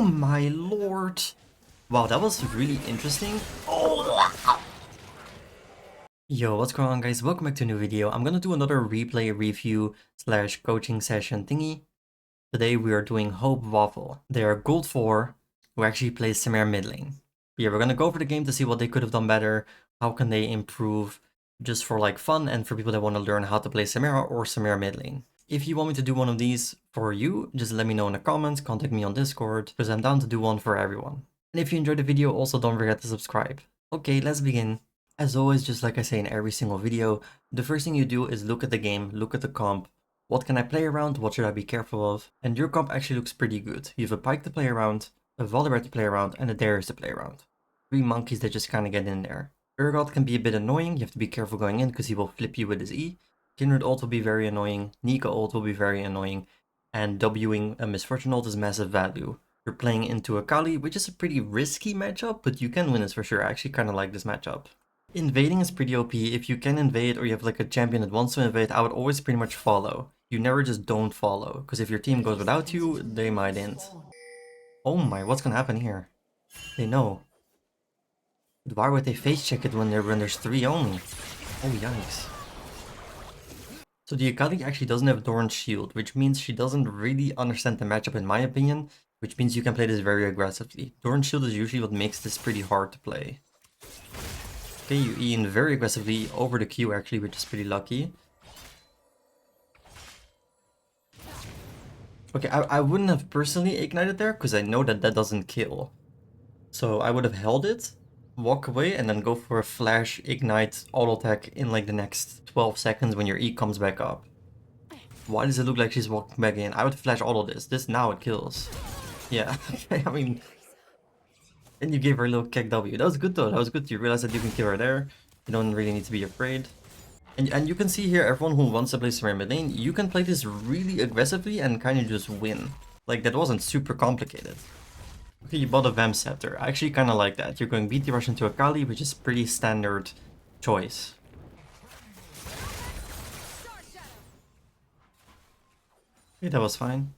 my lord! Wow, that was really interesting. Oh! Yo, what's going on guys? Welcome back to a new video. I'm gonna do another replay review slash coaching session thingy. Today we are doing Hopewaffle. They are gold 4 who actually plays Samira mid lane. Yeah, we're gonna go over the game to see what they could have done better, how can they improve, just for like fun and for people that want to learn how to play Samira or Samira mid lane. If you want me to do one of these for you, just let me know in the comments, contact me on Discord, because I'm down to do one for everyone. And if you enjoyed the video, also don't forget to subscribe. Okay, let's begin. As always, just like I say in every single video, the first thing you do is look at the game, look at the comp. What can I play around? What should I be careful of? And your comp actually looks pretty good. You have a Pike to play around, a Volibear to play around, and a Darius to play around. 3 monkeys that just kind of get in there. Urgot can be a bit annoying, you have to be careful going in because he will flip you with his E. Kindred ult will be very annoying, Nika ult will be very annoying, and Wing a Misfortune ult is massive value. You're playing into Akali, which is a pretty risky matchup, but you can win this for sure. I actually kind of like this matchup. Invading is pretty OP. If you can invade or you have like a champion that wants to invade, I would always pretty much follow. You never just don't follow, because if your team goes without you, they might end. Oh my, what's gonna happen here? They know. But why would they face check it when there's 3 only? Oh yikes. So the Akali actually doesn't have Doran's shield, which means she doesn't really understand the matchup in my opinion, which means you can play this very aggressively. Doran's shield is usually what makes this pretty hard to play. Okay, you E in very aggressively over the Q actually, which is pretty lucky. Okay, I wouldn't have personally ignited there, because I know that that doesn't kill. So I would have held it, walk away, and then go for a flash, ignite, auto attack in like the next 12 seconds when your E comes back up. Why does it look like she's walking back in? I would flash auto this. This now it kills. Yeah, I mean... And you gave her a little kick W. That was good though, that was good. You realize that you can kill her there. You don't really need to be afraid. And you can see here, everyone who wants to play Samira mid lane, you can play this really aggressively and kind of just win. Like, that wasn't super complicated. Okay, you bought a Vamp Scepter. I actually kind of like that. You're going BT Rush into Akali, which is pretty standard choice. Okay, that was fine.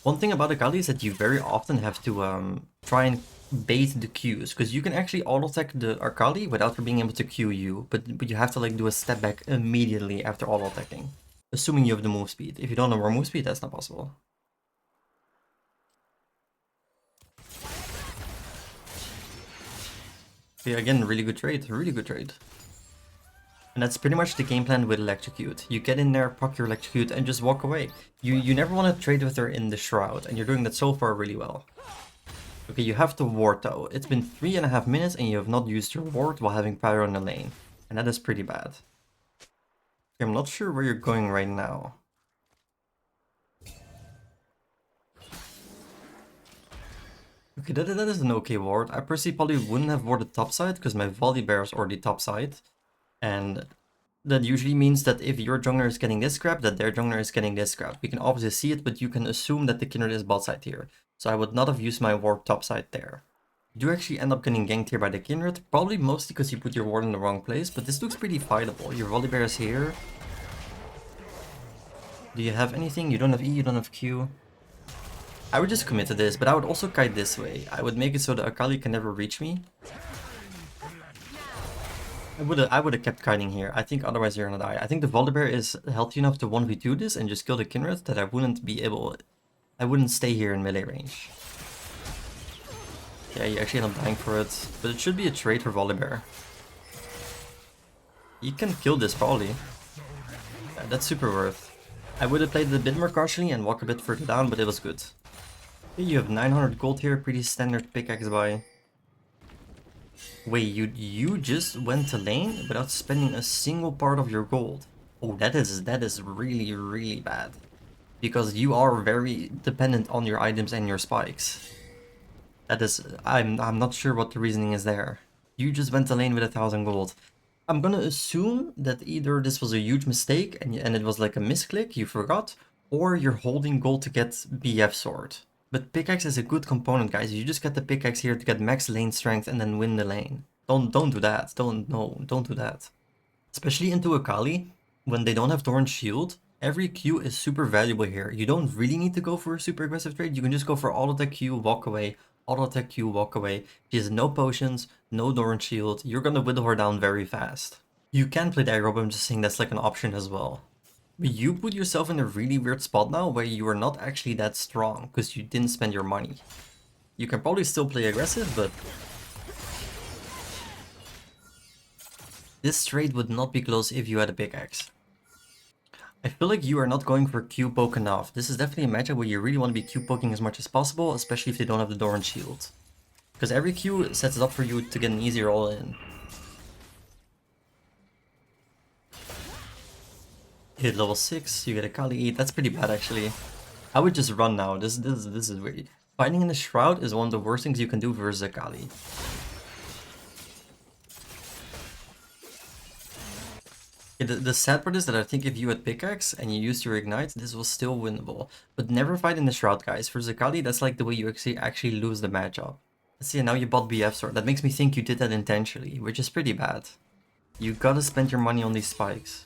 One thing about Akali is that you very often have to try and bait the Qs, because you can actually auto-attack the Akali without her being able to Q you, but you have to like do a step back immediately after auto-attacking. Assuming you have the move speed. If you don't have more move speed, that's not possible. Okay, again, really good trade, really good trade. And that's pretty much the game plan with Electrocute. You get in there, proc your Electrocute, and just walk away. You never want to trade with her in the Shroud, and you're doing that so far really well. Okay, you have to ward though. It's been 3.5 minutes and you have not used your ward while having Pyro in the lane. And that is pretty bad. Okay, I'm not sure where you're going right now. Okay, that is an okay ward. I personally probably wouldn't have warded top side because my Volibear is already top side. And that usually means that if your jungler is getting this scrap, that their jungler is getting this scrap. We can obviously see it, but you can assume that the Kindred is bot side here. So I would not have used my ward top side there. You do actually end up getting ganked here by the Kindred, probably mostly because you put your ward in the wrong place, but this looks pretty fightable. Your Volibear is here. Do you have anything? You don't have E, you don't have Q. I would just commit to this, but I would also kite this way. I would make it so the Akali can never reach me. I would have kept kiting here. I think otherwise you're gonna die. I think the Volibear is healthy enough to 1v2 this and just kill the Kindred that I wouldn't stay here in melee range. Yeah, you actually end up dying for it, but it should be a trade for Volibear. You can kill this probably. Yeah, that's super worth. I would have played it a bit more cautiously and walk a bit further down, but it was good. Okay, you have 900 gold here, pretty standard pickaxe buy. Wait, you just went to lane without spending a single part of your gold. Oh, that is really, really bad. Because you are very dependent on your items and your spikes. That is, I'm not sure what the reasoning is there. You just went to lane with 1000 gold. I'm gonna assume that either this was a huge mistake and it was like a misclick, you forgot, or you're holding gold to get BF sword. But pickaxe is a good component, guys. You just get the pickaxe here to get max lane strength and then win the lane. Don't do that. Don't do that. Especially into Akali, when they don't have Doran's shield, Every Q is super valuable here. You don't really need to go for a super aggressive trade. You can just go for auto attack Q, walk away, auto attack Q, walk away. She has no potions, no Doran shield. You're gonna whittle her down very fast. You can play the aggro, but I'm just saying that's like an option as well. But you put yourself in a really weird spot now where you are not actually that strong because you didn't spend your money. You can probably still play aggressive, but this trade would not be close if you had a pickaxe. I feel like you are not going for Q poke enough. This is definitely a matchup where you really want to be Q poking as much as possible, especially if they don't have the Doran shield. Because every Q sets it up for you to get an easier all-in. Hit level 6, you get Akali, that's pretty bad actually. I would just run now, this is weird. Fighting in the Shroud is one of the worst things you can do versus Akali. The sad part is that I think if you had pickaxe and you used your ignite, this was still winnable. But never fight in the Shroud, guys. For Akali, that's like the way you actually lose the matchup. Let's see, now you bought BF sword. That makes me think you did that intentionally, which is pretty bad. You gotta spend your money on these spikes.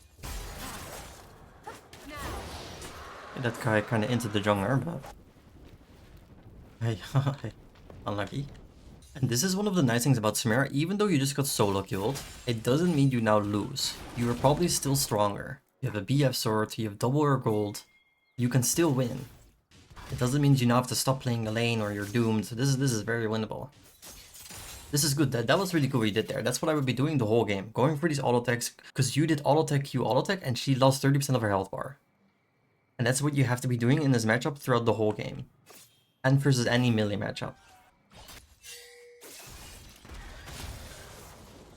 That guy kinda into the jungler, but... Hey, unlucky. And this is one of the nice things about Samira, even though you just got solo killed, it doesn't mean you now lose. You are probably still stronger. You have a BF sword, you have double your gold, you can still win. It doesn't mean you now have to stop playing the lane or you're doomed. This is very winnable. This is good. That was really cool what you did there. That's what I would be doing the whole game. Going for these auto attacks, because you did auto attack Q auto attack and she lost 30% of her health bar. And that's what you have to be doing in this matchup throughout the whole game. And versus any melee matchup.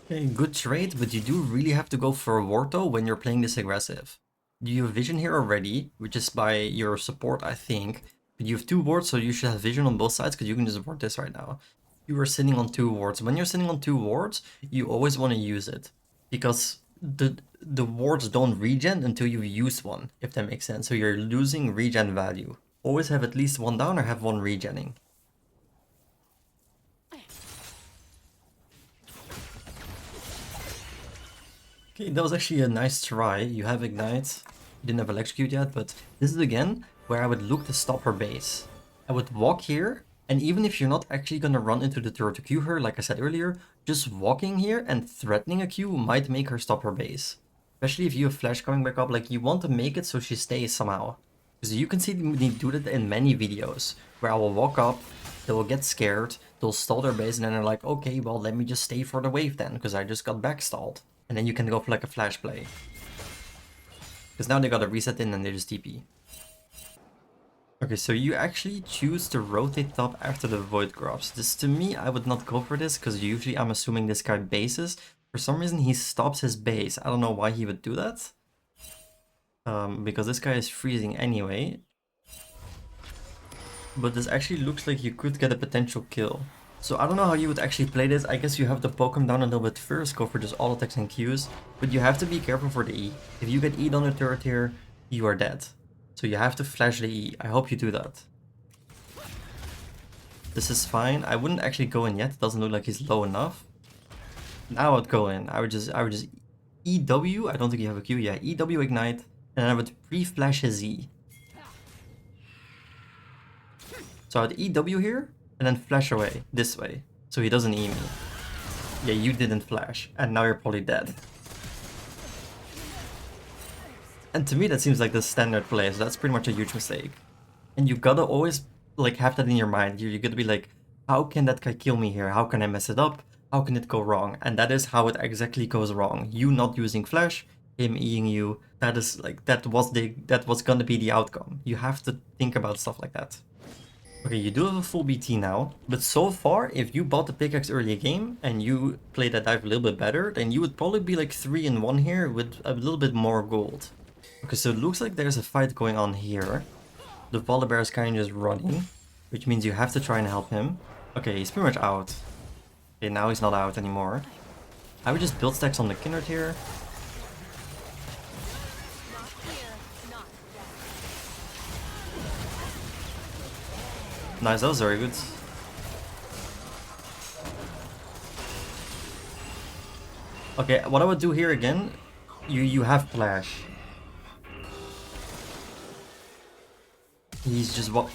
Okay, good trade, but you do really have to go for a ward though when you're playing this aggressive. You have vision here already, which is by your support, I think. But you have 2 wards, so you should have vision on both sides because you can just ward this right now. You are sitting on 2 wards. When you're sitting on 2 wards, you always want to use it. Because the wards don't regen until you've used one, if that makes sense. So you're losing regen value. Always have at least 1 down or have 1 regenning. Okay, that was actually a nice try. You have ignite. You didn't have electrocute yet, but this is again where I would look to stop her base. I would walk here, and even if you're not actually gonna run into the turret to Q her, like I said earlier, just walking here and threatening a Q might make her stop her base. Especially if you have flash coming back up, like you want to make it so she stays somehow. Because you can see me do that in many videos, where I will walk up, they will get scared, they'll stall their base, and then they're like, okay, well let me just stay for the wave then, because I just got backstalled. And then you can go for like a flash play. Because now they got a reset in and they just TP. Okay, so you actually choose to rotate top after the void drops. This, to me, I would not go for this, because usually I'm assuming this guy bases. For some reason he stops his base. I don't know why he would do that. Because this guy is freezing anyway. But this actually looks like you could get a potential kill. So I don't know how you would actually play this. I guess you have to poke him down a little bit first, go for just auto attacks and Qs. But you have to be careful for the E. If you get E'd on the turret here, you are dead. So you have to flash the E. I hope you do that. This is fine. I wouldn't actually go in yet. It doesn't look like he's low enough. Now I would go in. I would just EW. I don't think you have a Q. Yeah, EW ignite. And then I would pre-flash his E. So I'd EW here. And then flash away, this way, so he doesn't E me. Yeah, you didn't flash, and now you're probably dead. And to me that seems like the standard play, so that's pretty much a huge mistake. And you gotta always like have that in your mind. You gotta be like, how can that guy kill me here? How can I mess it up? How can it go wrong? And that is how it exactly goes wrong. You not using flash, him Eing you, that is like, that was gonna be the outcome. You have to think about stuff like that. Okay, you do have a full BT now, but so far, if you bought the pickaxe early game and you played that dive a little bit better, then you would probably be like 3-1 here with a little bit more gold. Okay, so it looks like there's a fight going on here. The Volibear is kind of just running, which means you have to try and help him. Okay, he's pretty much out. Okay, now he's not out anymore. I would just build stacks on the Kindred here. Nice, that was very good. Okay, what I would do here again, you have flash. He's just what?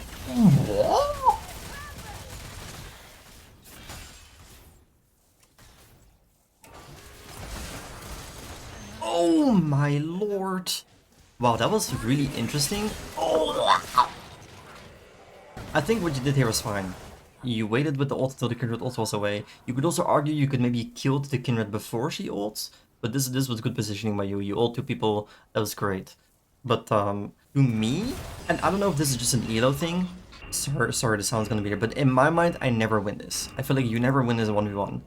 Oh my lord! Wow, that was really interesting. Oh, I think what you did here was fine. You waited with the ult until the Kindred ult was away. You could also argue you could maybe killed the Kindred before she ults, but this was good positioning by you. You ult two people, that was great. But to me, and I don't know if this is just an Elo thing. Sorry, the sound's gonna be here, but in my mind, I never win this. I feel like you never win this 1v1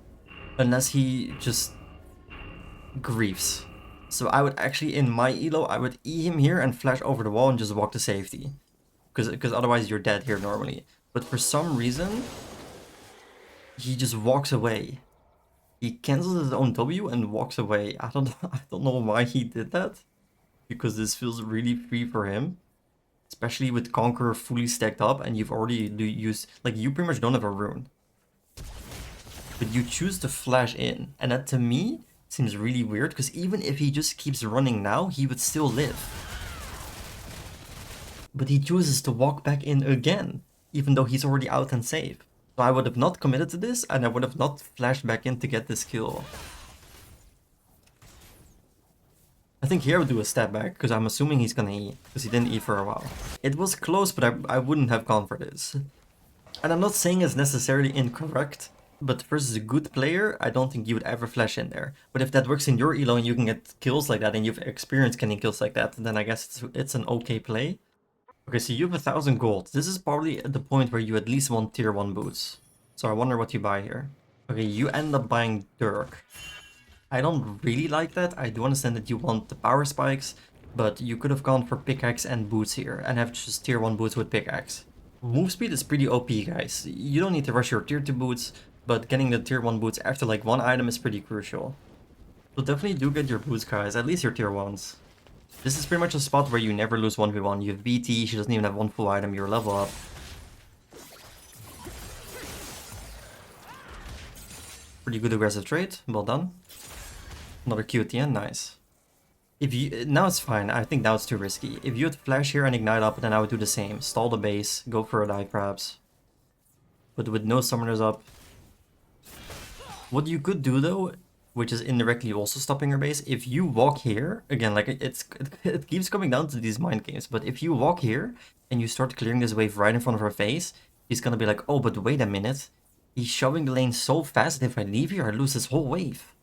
unless he just griefs. So I would actually, in my Elo, I would E him here and flash over the wall and just walk to safety. Because otherwise you're dead here normally. But for some reason, he just walks away. He cancels his own W and walks away. I don't know why he did that. Because this feels really free for him. Especially with Conqueror fully stacked up and you've already used... Like, you pretty much don't have a rune. But you choose to flash in. And that, to me, seems really weird. Because even if he just keeps running now, he would still live. But he chooses to walk back in again, even though he's already out and safe. So I would have not committed to this, and I would have not flashed back in to get this kill. I think here I would do a step back, because I'm assuming he's gonna E, because he didn't E for a while. It was close, but I wouldn't have gone for this. And I'm not saying it's necessarily incorrect, but versus a good player, I don't think you would ever flash in there. But if that works in your elo and you can get kills like that, and you've experienced getting kills like that, then I guess it's an okay play. Okay, so you have 1,000 gold. This is probably at the point where you at least want tier 1 boots. So I wonder what you buy here. Okay, you end up buying Dirk. I don't really like that. I do understand that you want the power spikes, but you could have gone for pickaxe and boots here and have just tier 1 boots with pickaxe. Move speed is pretty OP, guys. You don't need to rush your tier 2 boots, but getting the tier 1 boots after like one item is pretty crucial. So definitely do get your boots, guys, at least your tier 1s. This is pretty much a spot where you never lose 1v1. You have BT, she doesn't even have one full item, you're level up. Pretty good aggressive trade, well done. Another Q at the end, nice. If you now it's fine, I think now it's too risky. If you had flash here and ignite up, then I would do the same. Stall the base, go for a dive perhaps. But with no summoners up. What you could do though, which is indirectly also stopping your base, if you walk here, again, like it keeps coming down to these mind games, but if you walk here and you start clearing this wave right in front of her face, he's gonna be like, oh, but wait a minute. He's shoving the lane so fast that if I leave here, I lose this whole wave.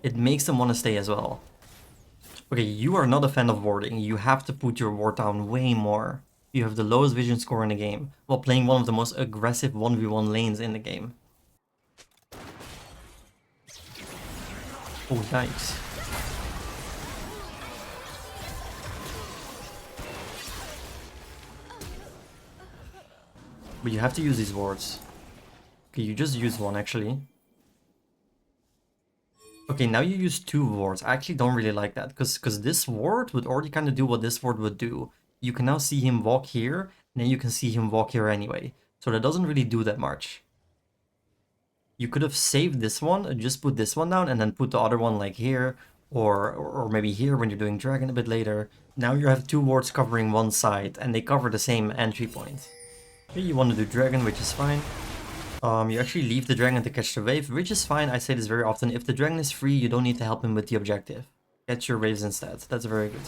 It makes them want to stay as well. Okay, you are not a fan of warding. You have to put your ward down way more. You have the lowest vision score in the game, while playing one of the most aggressive 1v1 lanes in the game. Oh, yikes. But you have to use these wards. Okay, you just use one actually. Okay, now you use two wards. I actually don't really like that, because this ward would already kind of do what this ward would do. You can now see him walk here, and then you can see him walk here anyway. So that doesn't really do that much. You could have saved this one and just put this one down and then put the other one like here, or maybe here when you're doing dragon a bit later. Now you have two wards covering one side, and they cover the same entry point. Okay, you want to do dragon, which is fine. You actually leave the dragon to catch the wave, which is fine. I say this very often. If the dragon is free, you don't need to help him with the objective. Catch your waves instead. That's very good.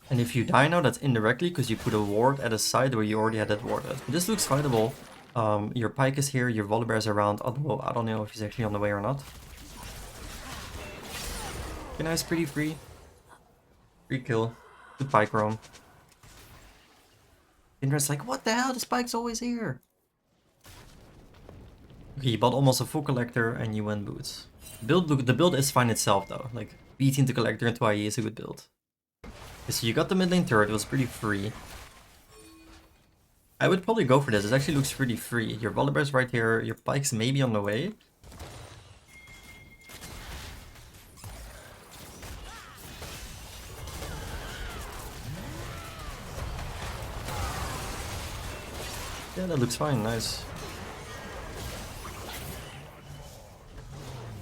And if you die now, that's indirectly because you put a ward at a side where you already had that ward at. This looks fightable. Your pike is here, your volibear is around, although I don't know if he's actually on the way or not. Okay, nice, pretty free. Free kill. Good pike roam. Indra's like, what the hell? The spike's always here. Okay, you bought almost a full collector and you went boots. The build is fine itself though. Like, beating the collector into IE is a good build. Okay, so you got the mid lane turret, it was pretty free. I would probably go for this, it actually looks pretty free. Your volibear's right here, your pike's maybe on the way. Yeah, that looks fine, nice.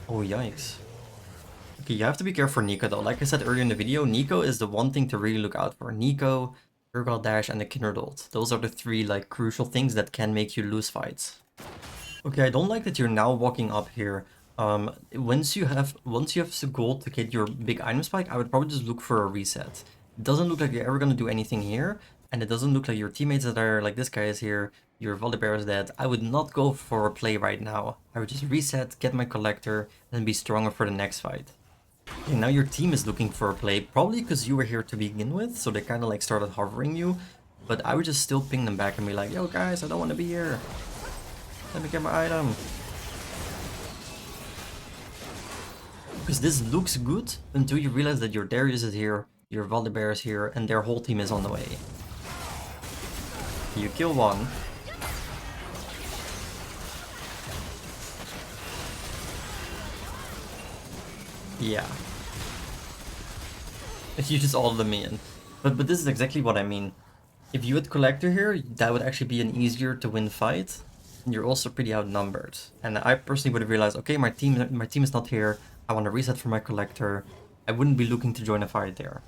Oh, yikes. Okay, you have to be careful for Nico though. Like I said earlier in the video, Nico is the one thing to really look out for. Nico, Urgot Dash, and the Kindred ult. Those are the three like crucial things that can make you lose fights. Okay, I don't like that you're now walking up here. Once you have the gold to get your big item spike, I would probably just look for a reset. It doesn't look like you're ever gonna do anything here, and it doesn't look like your teammates that are like this guy is here, your Volibear is dead. I would not go for a play right now. I would just reset, get my collector, and be stronger for the next fight. Okay, now your team is looking for a play, probably because you were here to begin with, so they kind of like started hovering you. But I would just still ping them back and be like, yo guys, I don't want to be here. Let me get my item. Because this looks good until you realize that your Darius is here, your Volibear is here, and their whole team is on the way. You kill one. Yeah. You just all them in. But this is exactly what I mean. If you had Collector here, that would actually be an easier to win fight. And you're also pretty outnumbered. And I personally would have realized, okay, my team is not here. I want to reset for my Collector. I wouldn't be looking to join a fight there.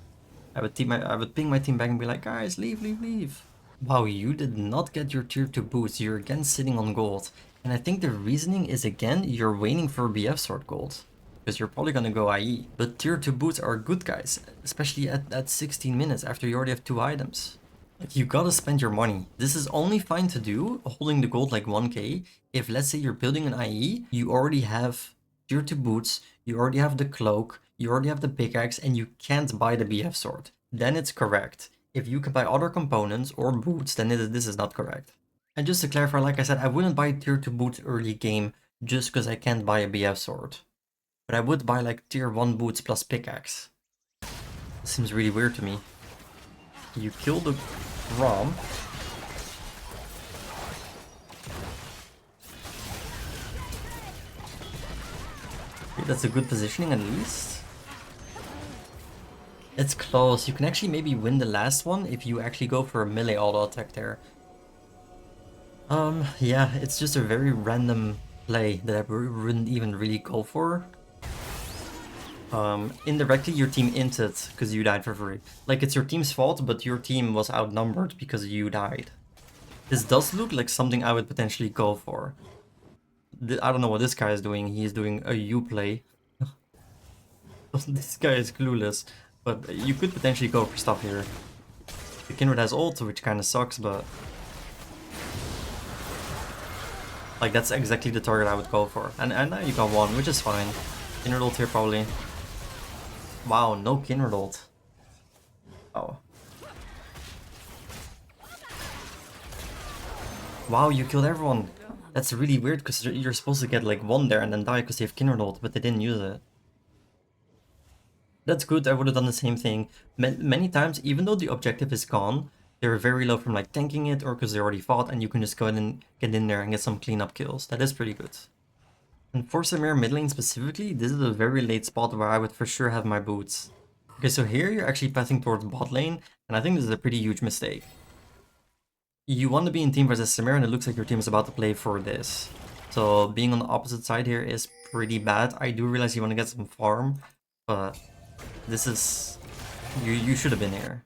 I would ping my team back and be like, guys, leave, leave, leave. Wow, you did not get your tier 2 boost. You're again sitting on gold. And I think the reasoning is, again, you're waiting for BF sword gold. Because you're probably gonna go IE. But tier 2 boots are good, guys. Especially at 16 minutes after you already have 2 items. Like, you gotta spend your money. This is only fine to do, holding the gold like 1k, if let's say you're building an IE, you already have tier 2 boots, you already have the cloak, you already have the pickaxe, and you can't buy the BF sword. Then it's correct. If you can buy other components or boots, then this is not correct. And just to clarify, like I said, I wouldn't buy tier 2 boots early game just because I can't buy a BF sword. But I would buy like tier 1 boots plus pickaxe. This seems really weird to me. You kill the Rom. Okay, that's a good positioning at least. It's close. You can actually maybe win the last one if you actually go for a melee auto attack there. Yeah, it's just a very random play that I wouldn't even really go for. Indirectly your team inted because you died for free. Like, it's your team's fault, but your team was outnumbered because you died. This does look like something I would potentially go for. I don't know what this guy is doing. He's doing a U play. This guy is clueless, but you could potentially go for stuff here. The Kindred has ult, which kind of sucks, but like, that's exactly the target I would go for. And now you got one, which is fine. Kindred ult here probably. Wow, no Kindred ult. Oh. Wow, you killed everyone. That's really weird because you're supposed to get like one there and then die because they have Kindred ult, but they didn't use it. That's good, I would have done the same thing. Many times, even though the objective is gone, they're very low from like tanking it or because they already fought, and you can just go ahead and get in there and get some cleanup kills. That is pretty good. And for Samira mid lane specifically, this is a very late spot where I would for sure have my boots. Okay, so here you're actually pathing towards bot lane, and I think this is a pretty huge mistake. You want to be in team versus Samira, and it looks like your team is about to play for this. So being on the opposite side here is pretty bad. I do realize you want to get some farm, but this is... You should have been here.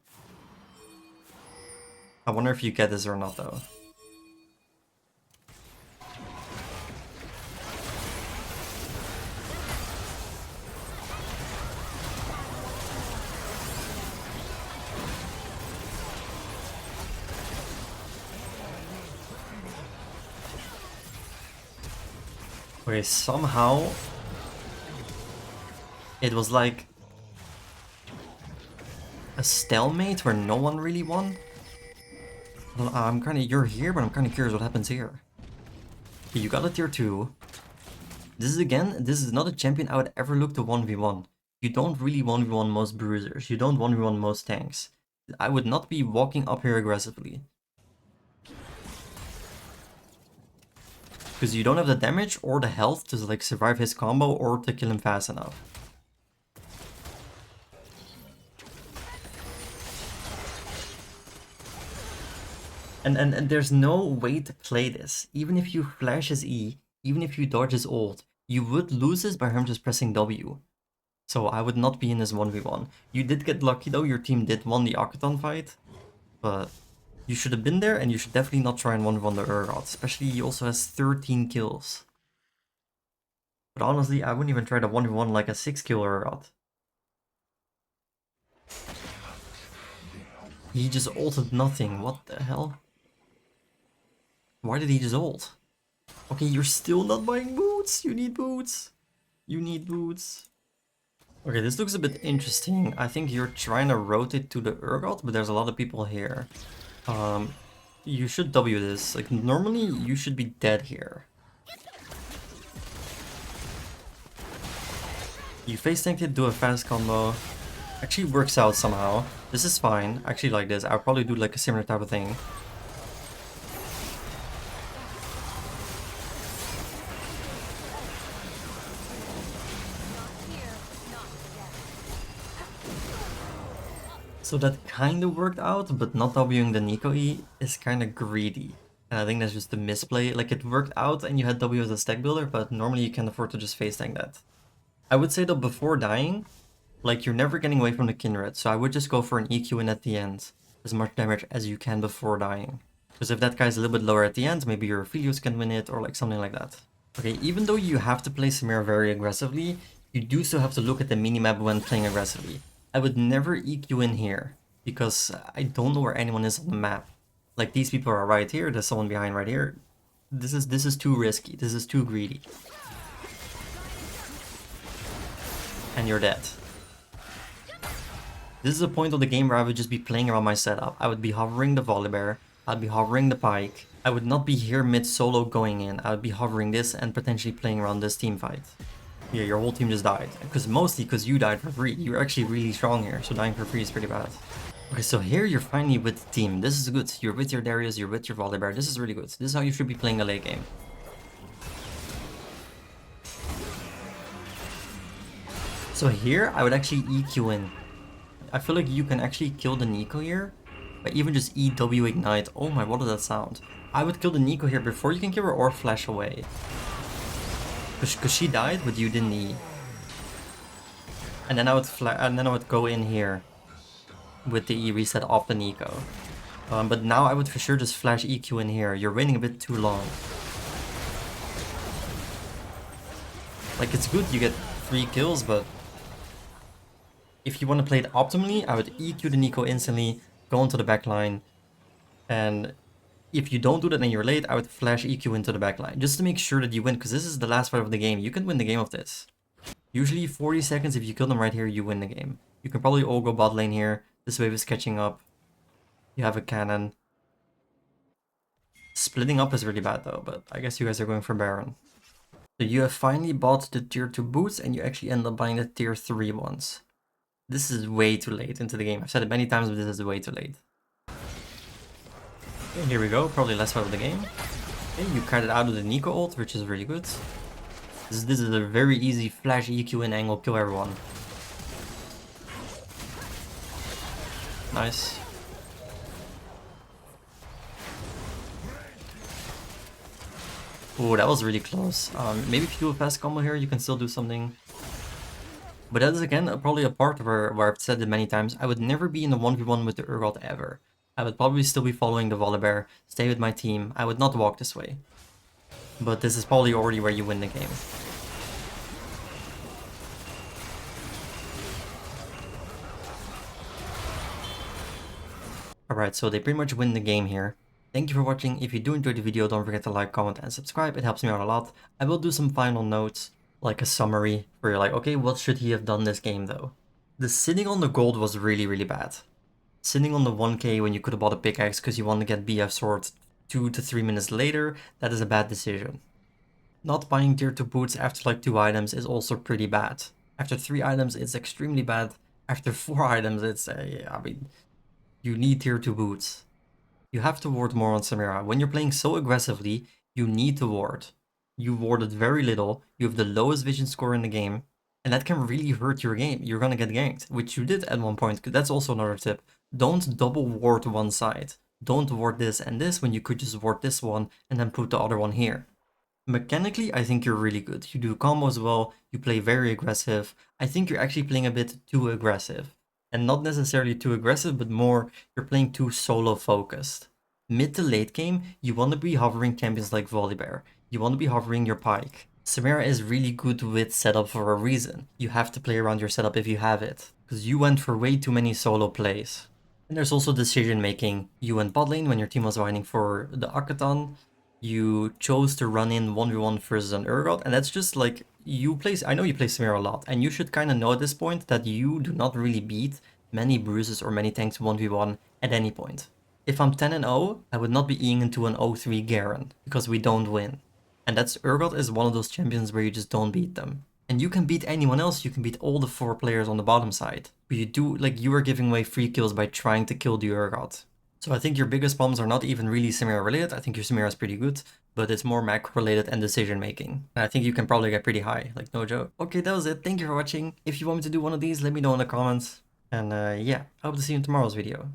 I wonder if you get this or not though. Okay, somehow it was like a stalemate where no one really won. I'm kind of, you're here, but I'm kind of curious what happens here. Okay, you got a tier 2. This is not a champion I would ever look to 1v1. You don't really 1v1 most bruisers. You don't 1v1 most tanks. I would not be walking up here aggressively. Because you don't have the damage or the health to like survive his combo or to kill him fast enough. And there's no way to play this. Even if you flash his E, even if you dodge his ult, you would lose this by him just pressing W. So I would not be in this 1v1. You did get lucky though, your team did won the Akaton fight. But you should have been there, and you should definitely not try and 1v1 the Urgot, especially he also has 13 kills. But honestly, I wouldn't even try to 1v1 like a 6-kill Urgot. He just ulted nothing, what the hell? Why did he just ult? Okay, you're still not buying boots, you need boots. You need boots. Okay, this looks a bit interesting. I think you're trying to rotate to the Urgot, but there's a lot of people here. You should W this. Like, normally you should be dead here. You face tanked it, do a fast combo. Actually works out somehow. This is fine. I actually like this. I'll probably do like a similar type of thing. So that kind of worked out, but not Wing the Nico E is kind of greedy. And I think that's just a misplay. Like, it worked out and you had W as a stack builder, but normally you can't afford to just face tank that. I would say though, before dying, like, you're never getting away from the Kindred, so I would just go for an EQ in at the end. As much damage as you can before dying. Because if that guy's a little bit lower at the end, maybe your Aphelios can win it or like something like that. Okay, even though you have to play Samira very aggressively, you do still have to look at the minimap when playing aggressively. I would never EQ in here, because I don't know where anyone is on the map. Like, these people are right here, there's someone behind right here. This is too risky, this is too greedy. And you're dead. This is a point of the game where I would just be playing around my setup. I would be hovering the Volibear, I'd be hovering the Pike. I would not be here mid-solo going in, I would be hovering this and potentially playing around this team fight. Yeah, your whole team just died. Mostly because you died for free. You're actually really strong here, so dying for free is pretty bad. Okay, so here you're finally with the team. This is good. You're with your Darius, you're with your Volibear. This is really good. This is how you should be playing a late game. So here, I would actually EQ in. I feel like you can actually kill the Nico here by even just EW Ignite. Oh my, what does that sound? I would kill the Nico here before you can kill her or flash away. Because she died, but you didn't E. And then I would go in here with the E reset off the Nico. But now I would for sure just flash EQ in here. You're waiting a bit too long. Like, it's good you get 3 kills, but if you want to play it optimally, I would EQ the Nico instantly, go into the backline, and if you don't do that and you're late, I would flash EQ into the backline, just to make sure that you win, because this is the last fight of the game. You can win the game of this. Usually 40 seconds, if you kill them right here, you win the game. You can probably all go bot lane here. This wave is catching up. You have a cannon. Splitting up is really bad though, but I guess you guys are going for Baron. So you have finally bought the tier 2 boots and you actually end up buying the tier 3 ones. This is way too late into the game. I've said it many times, but this is way too late. Okay, here we go, probably last fight of the game. Okay, you cut it out of the Nico ult, which is really good. This is a very easy flash EQ in angle, kill everyone. Nice. Oh, that was really close. Maybe if you do a fast combo here, you can still do something. But that is again probably a part where I've said it many times, I would never be in a 1v1 with the Urgot ever. I would probably still be following the Volibear, stay with my team, I would not walk this way. But this is probably already where you win the game. Alright, so they pretty much win the game here. Thank you for watching. If you do enjoy the video, don't forget to like, comment, and subscribe. It helps me out a lot. I will do some final notes, like a summary, where you're like, okay, what should he have done this game though? The sitting on the gold was really, really bad. Sitting on the 1k when you could have bought a pickaxe because you want to get BF sword 2 to 3 minutes later, that is a bad decision. Not buying tier 2 boots after like 2 items is also pretty bad. After 3 items, it's extremely bad. After 4 items, it's, I mean, you need tier 2 boots. You have to ward more on Samira. When you're playing so aggressively, you need to ward. You warded very little, you have the lowest vision score in the game, and that can really hurt your game. You're gonna get ganked, which you did at one point. That's also another tip. Don't double ward one side. Don't ward this and this when you could just ward this one and then put the other one here. Mechanically, I think you're really good. You do combos well, you play very aggressive. I think you're actually playing a bit too aggressive. and not necessarily too aggressive, but more you're playing too solo focused. Mid to late game, you want to be hovering champions like Volibear. You want to be hovering your Pike. Samira is really good with setup for a reason. You have to play around your setup if you have it, because you went for way too many solo plays. And there's also decision making. You went bot lane when your team was fighting for the Akaton. You chose to run in 1v1 versus an Urgot, and that's just like, I know you play Samira a lot, and you should kind of know at this point that you do not really beat many bruises or many tanks 1v1 at any point. If I'm 10 and 0, I would not be eing into an 0-3 Garen, because we don't win. And that's Urgot is one of those champions where you just don't beat them. And you can beat anyone else, you can beat all the 4 players on the bottom side. But you are giving away free kills by trying to kill the Urgot. So I think your biggest problems are not even really Samira related. I think your Samira is pretty good, but it's more macro related and decision making. And I think you can probably get pretty high, like no joke. Okay, that was it. Thank you for watching. If you want me to do one of these, let me know in the comments. And yeah, I hope to see you in tomorrow's video.